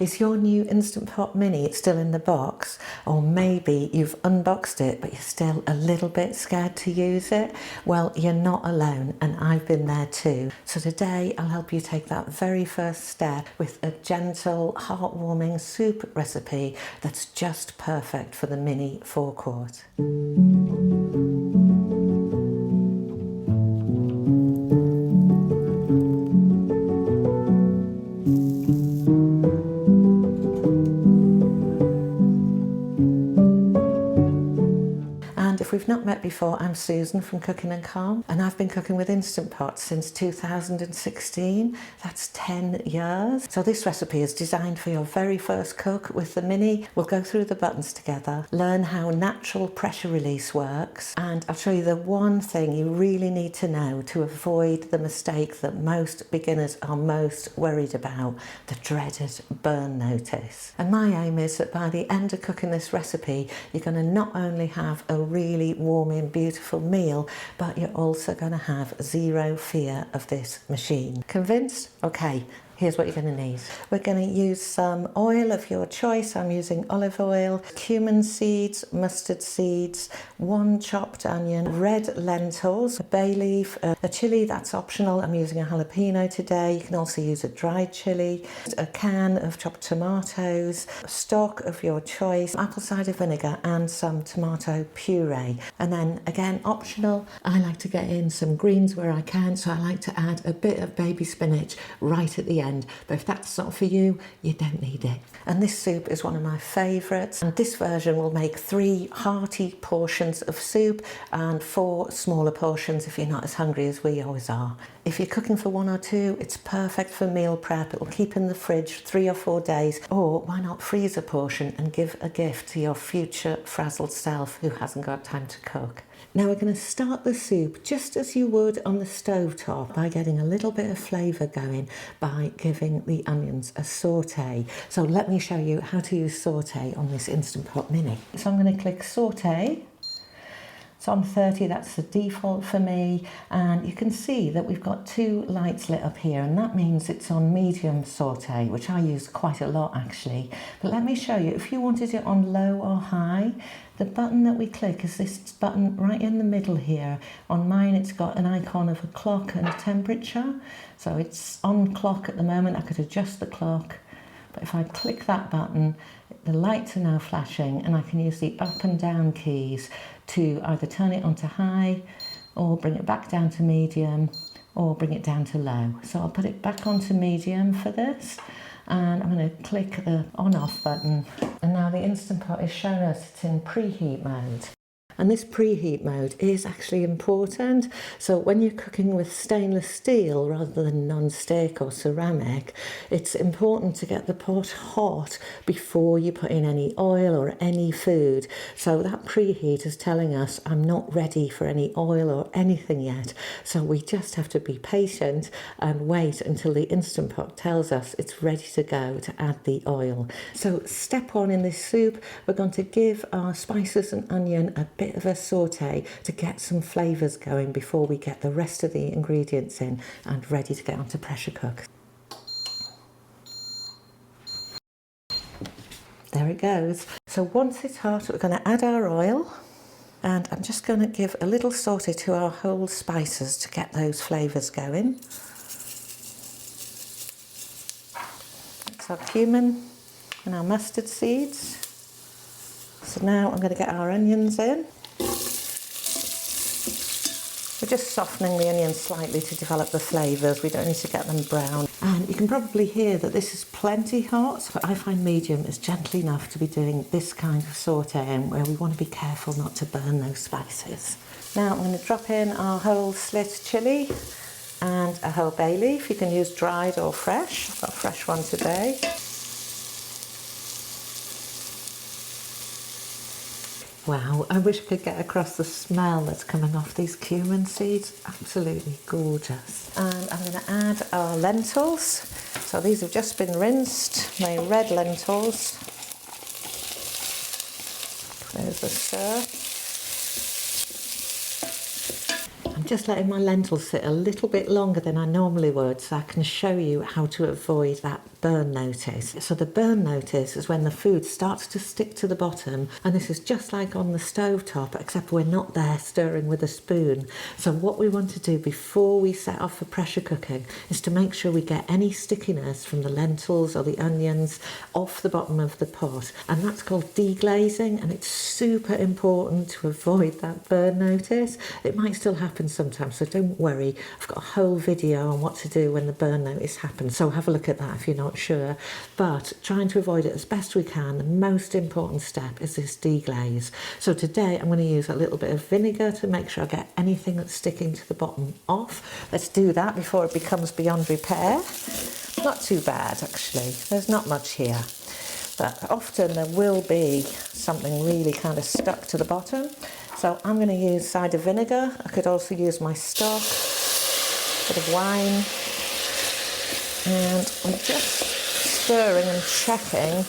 Is your new InstantPot Mini still in the box? Or maybe you've unboxed it but you're still a little bit scared to use it? Well, you're not alone, and I've been there too. So today I'll help you take that very first step with a gentle, heartwarming soup recipe that's just perfect for the mini forecourt. If we've not met before, I'm Susan from Cooking and Calm, and I've been cooking with InstantPot since 2016. That's 10 years. So this recipe is designed for your very first cook with the Mini. We'll go through the buttons together, learn how natural pressure release works, and I'll show you the one thing you really need to know to avoid the mistake that most beginners are most worried about, the dreaded burn notice. And my aim is that by the end of cooking this recipe, you're going to not only have a really warming, beautiful meal, but you're also going to have zero fear of this machine. Convinced? Okay. Here's what you're going to need. We're going to use some oil of your choice. I'm using olive oil, cumin seeds, mustard seeds, 1 chopped onion, red lentils, a bay leaf, a chilli, that's optional. I'm using a jalapeno today. You can also use a dried chilli, a can of chopped tomatoes, stock of your choice, apple cider vinegar, and some tomato puree. And then again, optional, I like to get in some greens where I can, so I like to add a bit of baby spinach right at the end. But if that's not for you, you don't need it. And this soup is one of my favourites, and this version will make 3 hearty portions of soup and 4 smaller portions if you're not as hungry as we always are. If you're cooking for 1 or 2, it's perfect for meal prep. It'll keep in the fridge 3 or 4 days, or why not freeze a portion and give a gift to your future frazzled self who hasn't got time to cook. Now we're going to start the soup just as you would on the stove top by getting a little bit of flavour going by giving the onions a sauté. So let me show you how to use sauté on this InstantPot Mini. So I'm going to click sauté. It's on 30, that's the default for me, and you can see that we've got 2 lights lit up here, and that means it's on medium sauté, which I use quite a lot actually. But let me show you, if you wanted it on low or high, the button that we click is this button right in the middle here. On mine it's got an icon of a clock and a temperature, so it's on clock at the moment. I could adjust the clock, but if I click that button, the lights are now flashing, and I can use the up and down keys to either turn it onto high or bring it back down to medium or bring it down to low. So I'll put it back onto medium for this, and I'm going to click the on off button, and now the InstantPot is showing us it's in preheat mode. And this preheat mode is actually important. So when you're cooking with stainless steel rather than non-stick or ceramic, it's important to get the pot hot before you put in any oil or any food. So that preheat is telling us I'm not ready for any oil or anything yet. So we just have to be patient and wait until the InstantPot tells us it's ready to go to add the oil. So step 1 in this soup, we're going to give our spices and onion a bit of a sauté to get some flavours going before we get the rest of the ingredients in and ready to get onto pressure cook. There it goes. So once it's hot, we're going to add our oil, and I'm just going to give a little sauté to our whole spices to get those flavours going. That's our cumin and our mustard seeds. So now I'm going to get our onions in. We're just softening the onions slightly to develop the flavours. We don't need to get them brown. And you can probably hear that this is plenty hot, but I find medium is gentle enough to be doing this kind of sautéing where we want to be careful not to burn those spices. Now I'm going to drop in our whole slit chilli and a whole bay leaf. You can use dried or fresh. I've got a fresh one today. Wow, I wish I could get across the smell that's coming off these cumin seeds. Absolutely gorgeous. And I'm going to add our lentils. So these have just been rinsed, my red lentils. There's the stir. just letting my lentils sit a little bit longer than I normally would so I can show you how to avoid that burn notice. So the burn notice is when the food starts to stick to the bottom, and this is just like on the stove top, except we're not there stirring with a spoon. So what we want to do before we set off for pressure cooking is to make sure we get any stickiness from the lentils or the onions off the bottom of the pot, and that's called deglazing, and it's super important to avoid that burn notice. It might still happen sometimes, so don't worry. I've got a whole video on what to do when the burn notice happens, so have a look at that if you're not sure. But trying to avoid it as best we can, the most important step is this deglaze. So today I'm going to use a little bit of vinegar to make sure I get anything that's sticking to the bottom off. Let's do that before it becomes beyond repair. Not too bad actually, there's not much here, but often there will be something really kind of stuck to the bottom. So I'm going to use cider vinegar. I could also use my stock, a bit of wine, and I'm just stirring and checking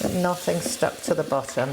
that nothing stuck to the bottom.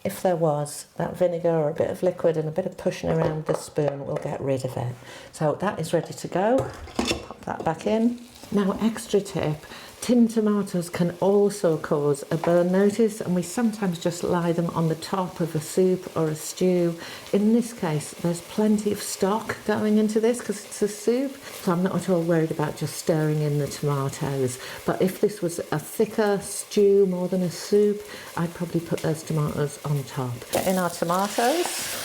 If there was, that vinegar or a bit of liquid and a bit of pushing around the spoon will get rid of it. So that is ready to go. Pop that back in. Now, extra tip, tinned tomatoes can also cause a burn notice, and we sometimes just lie them on the top of a soup or a stew. In this case, there's plenty of stock going into this because it's a soup, so I'm not at all worried about just stirring in the tomatoes. But if this was a thicker stew more than a soup, I'd probably put those tomatoes on top. Get in our tomatoes.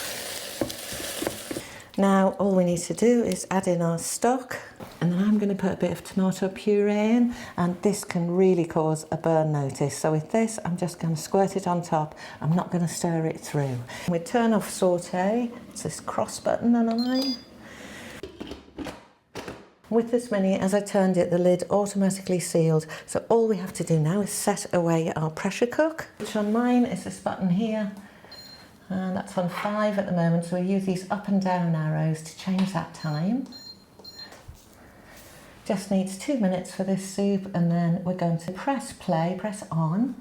Now all we need to do is add in our stock, and then I'm going to put a bit of tomato puree in, and this can really cause a burn notice. So with this, I'm just going to squirt it on top. I'm not going to stir it through. We turn off sauté. It's this cross button on mine. With this Mini, as I turned it, the lid automatically sealed. So all we have to do now is set away our pressure cook, which on mine is this button here. And that's on 5 at the moment, so we use these up and down arrows to change that time. Just needs 2 minutes for this soup, and then we're going to press play, press on.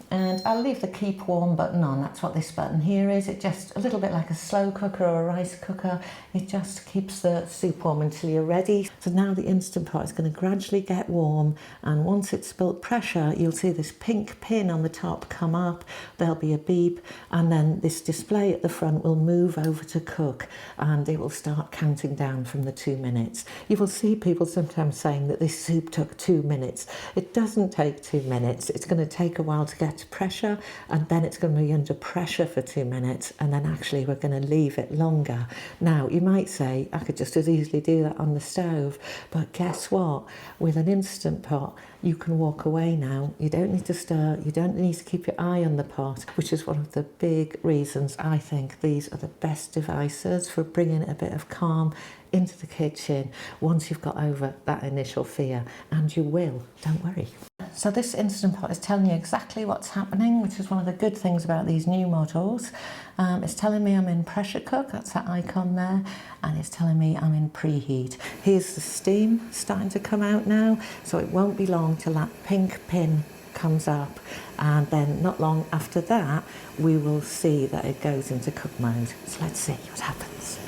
And I'll leave the keep warm button on. That's what this button here is. It just, a little bit like a slow cooker or a rice cooker, it just keeps the soup warm until you're ready. So now the Instant Pot is going to gradually get warm, and once it's built pressure, you'll see this pink pin on the top come up. There'll be a beep, and then this display at the front will move over to cook, and it will start counting down from the 2 minutes. You will see people sometimes saying that this soup took 2 minutes. It doesn't take 2 minutes. It's going to take a while to get to pressure, and then it's going to be under pressure for 2 minutes, and then actually we're going to leave it longer. Now you might say I could just as easily do that on the stove, but guess what? With an Instant Pot you can walk away now. You don't need to stir, you don't need to keep your eye on the pot, which is one of the big reasons I think these are the best devices for bringing a bit of calm into the kitchen once you've got over that initial fear, and you will, don't worry. So this Instant Pot is telling you exactly what's happening, which is one of the good things about these new models. It's telling me I'm in pressure cook, that's that icon there, and it's telling me I'm in preheat. Here's the steam starting to come out now, so it won't be long till that pink pin comes up, and then not long after that we will see that it goes into cook mode. So let's see what happens.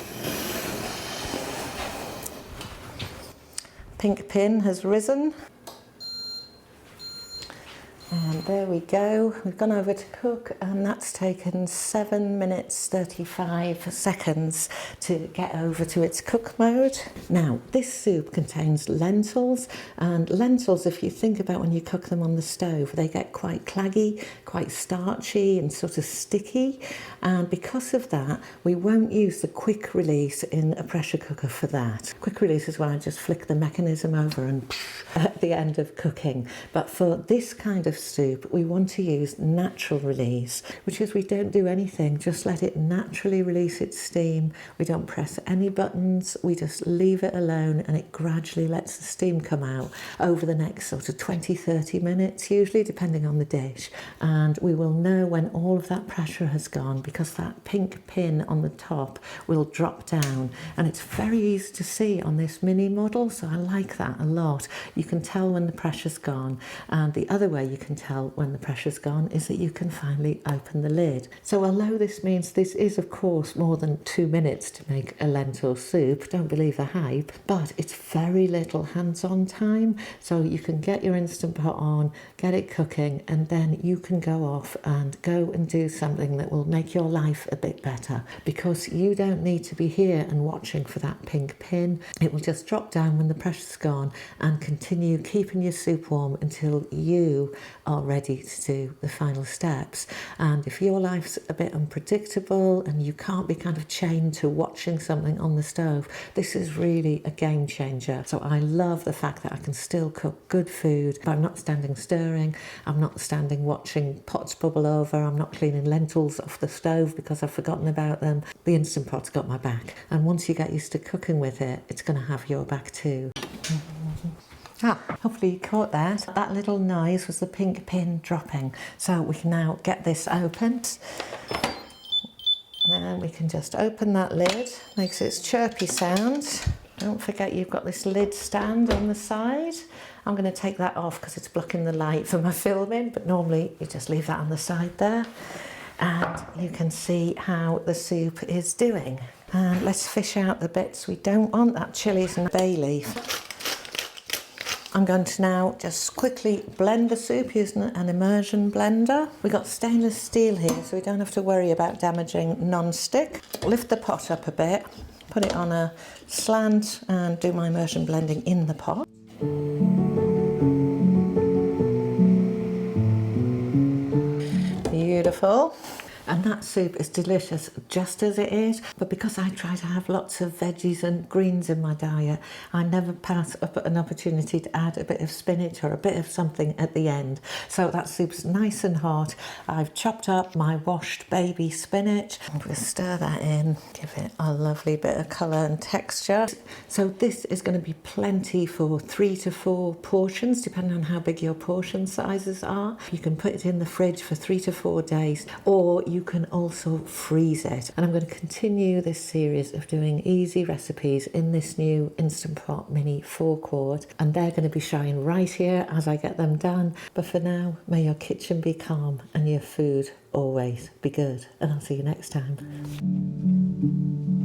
Pink pin has risen. And there we go, we've gone over to cook, and that's taken 7 minutes 35 seconds to get over to its cook mode. Now this soup contains lentils, and lentils, if you think about when you cook them on the stove, they get quite claggy, quite starchy and sort of sticky, and because of that we won't use the quick release in a pressure cooker for that. Quick release is when I just flick the mechanism over and at the end of cooking, but for this kind of soup we want to use natural release, which is we don't do anything, just let it naturally release its steam. We don't press any buttons, we just leave it alone, and it gradually lets the steam come out over the next sort of 20-30 minutes usually, depending on the dish, and we will know when all of that pressure has gone because that pink pin on the top will drop down, and it's very easy to see on this Mini model, so I like that a lot. You can tell when the pressure's gone, and the other way you can tell when the pressure's gone is that you can finally open the lid. So although this means this is of course more than 2 minutes to make a lentil soup, don't believe the hype, but it's very little hands-on time, so you can get your Instant Pot on, get it cooking, and then you can go off and go and do something that will make your life a bit better, because you don't need to be here and watching for that pink pin. It will just drop down when the pressure's gone and continue keeping your soup warm until you are ready to do the final steps. And if your life's a bit unpredictable and you can't be kind of chained to watching something on the stove, this is really a game changer. So I love the fact that I can still cook good food, but I'm not standing stirring, I'm not standing watching pots bubble over, I'm not cleaning lentils off the stove because I've forgotten about them. The Instant Pot's got my back, and once you get used to cooking with it, it's going to have your back too. Hopefully you caught that. That little noise was the pink pin dropping. So we can now get this opened. And we can just open that lid, makes its chirpy sound. Don't forget you've got this lid stand on the side. I'm going to take that off because it's blocking the light for my filming, but normally you just leave that on the side there. And you can see how the soup is doing. And let's fish out the bits we don't want, that chilies and bay leaf. I'm going to now just quickly blend the soup using an immersion blender. We've got stainless steel here, so we don't have to worry about damaging non-stick. Lift the pot up a bit, put it on a slant and do my immersion blending in the pot. Beautiful. And that soup is delicious just as it is, but because I try to have lots of veggies and greens in my diet, I never pass up an opportunity to add a bit of spinach or a bit of something at the end. So that soup's nice and hot. I've chopped up my washed baby spinach. I'm going to stir that in, give it a lovely bit of colour and texture. So this is going to be plenty for 3 to 4 portions, depending on how big your portion sizes are. You can put it in the fridge for 3 to 4 days, or you can also freeze it. And I'm going to continue this series of doing easy recipes in this new Instant Pot Mini 4-quart, and they're going to be showing right here as I get them done. But for now, may your kitchen be calm and your food always be good, and I'll see you next time.